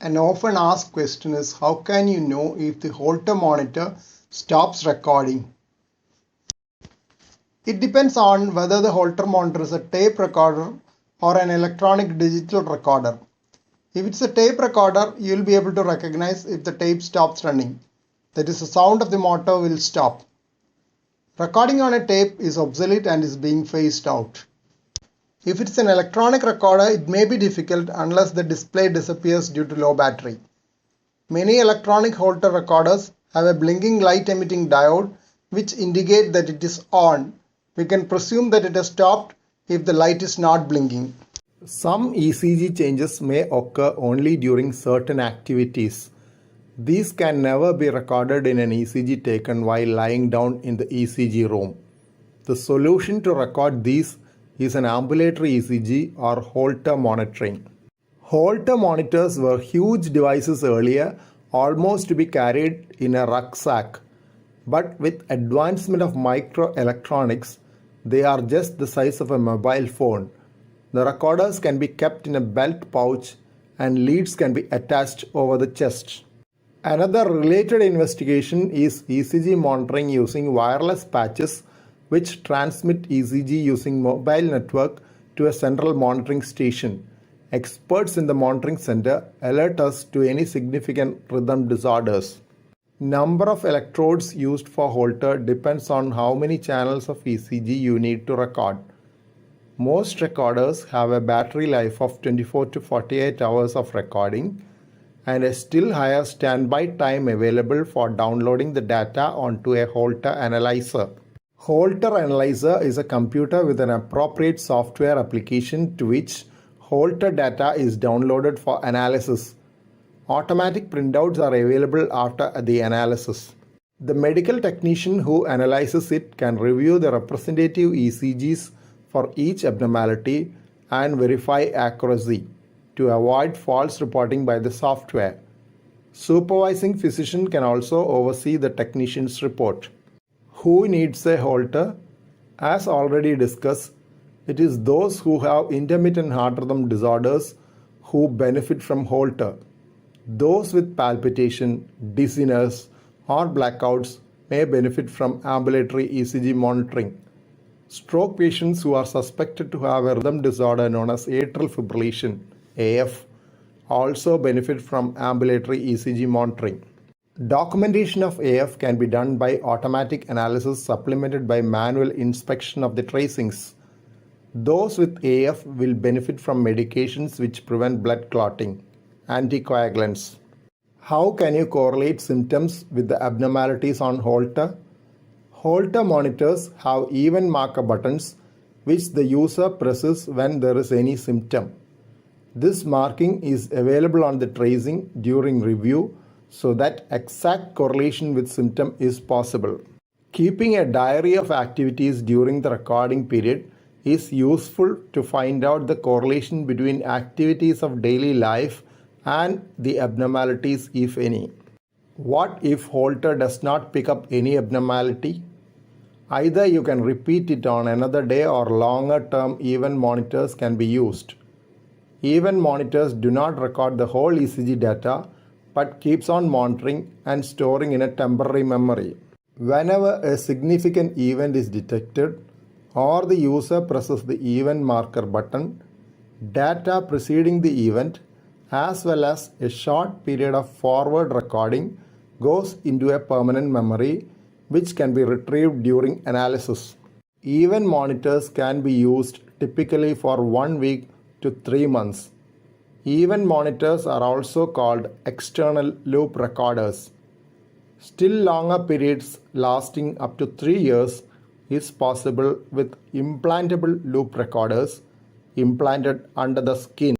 An often asked question is, how can you know if the Holter monitor stops recording? It depends on whether the Holter monitor is a tape recorder or an electronic digital recorder. If it's a tape recorder, you'll be able to recognize if the tape stops running. That is, the sound of the motor will stop. Recording on a tape is obsolete and is being phased out. If it's an electronic recorder, it may be difficult unless the display disappears due to low battery. Many electronic Holter recorders have a blinking light emitting diode which indicate that it is on. We can presume that it has stopped if the light is not blinking. Some ECG changes may occur only during certain activities. These can never be recorded in an ECG taken while lying down in the ECG room. The solution to record these is an ambulatory ECG or Holter monitoring. Holter monitors were huge devices earlier, almost to be carried in a rucksack. But with advancement of microelectronics, they are just the size of a mobile phone. The recorders can be kept in a belt pouch and leads can be attached over the chest. Another related investigation is ECG monitoring using wireless patches which transmit ECG using mobile network to a central monitoring station. Experts in the monitoring center alert us to any significant rhythm disorders. Number of electrodes used for Holter depends on how many channels of ECG you need to record. Most recorders have a battery life of 24 to 48 hours of recording and a still higher standby time available for downloading the data onto a Holter analyzer. Holter analyzer is a computer with an appropriate software application to which Holter data is downloaded for analysis. Automatic printouts are available after the analysis. The medical technician who analyzes it can review the representative ECGs for each abnormality and verify accuracy to avoid false reporting by the software. Supervising physician can also oversee the technician's report. Who needs a Holter? As already discussed, it is those who have intermittent heart rhythm disorders who benefit from Holter. Those with palpitation, dizziness, or blackouts may benefit from ambulatory ECG monitoring. Stroke patients who are suspected to have a rhythm disorder known as atrial fibrillation (AF) also benefit from ambulatory ECG monitoring. Documentation of AF can be done by automatic analysis supplemented by manual inspection of the tracings. Those with AF will benefit from medications which prevent blood clotting, anticoagulants. How can you correlate symptoms with the abnormalities on Holter? Holter monitors have event marker buttons which the user presses when there is any symptom. This marking is available on the tracing during review so that exact correlation with symptom is possible. Keeping a diary of activities during the recording period is useful to find out the correlation between activities of daily life and the abnormalities, if any. What if Holter does not pick up any abnormality? Either you can repeat it on another day or longer term event monitors can be used. Event monitors do not record the whole ECG data but keeps on monitoring and storing in a temporary memory. Whenever a significant event is detected or the user presses the event marker button, data preceding the event as well as a short period of forward recording goes into a permanent memory which can be retrieved during analysis. Event monitors can be used typically for 1 week to 3 months. Event monitors are also called external loop recorders. Still longer periods lasting up to 3 years is possible with implantable loop recorders implanted under the skin.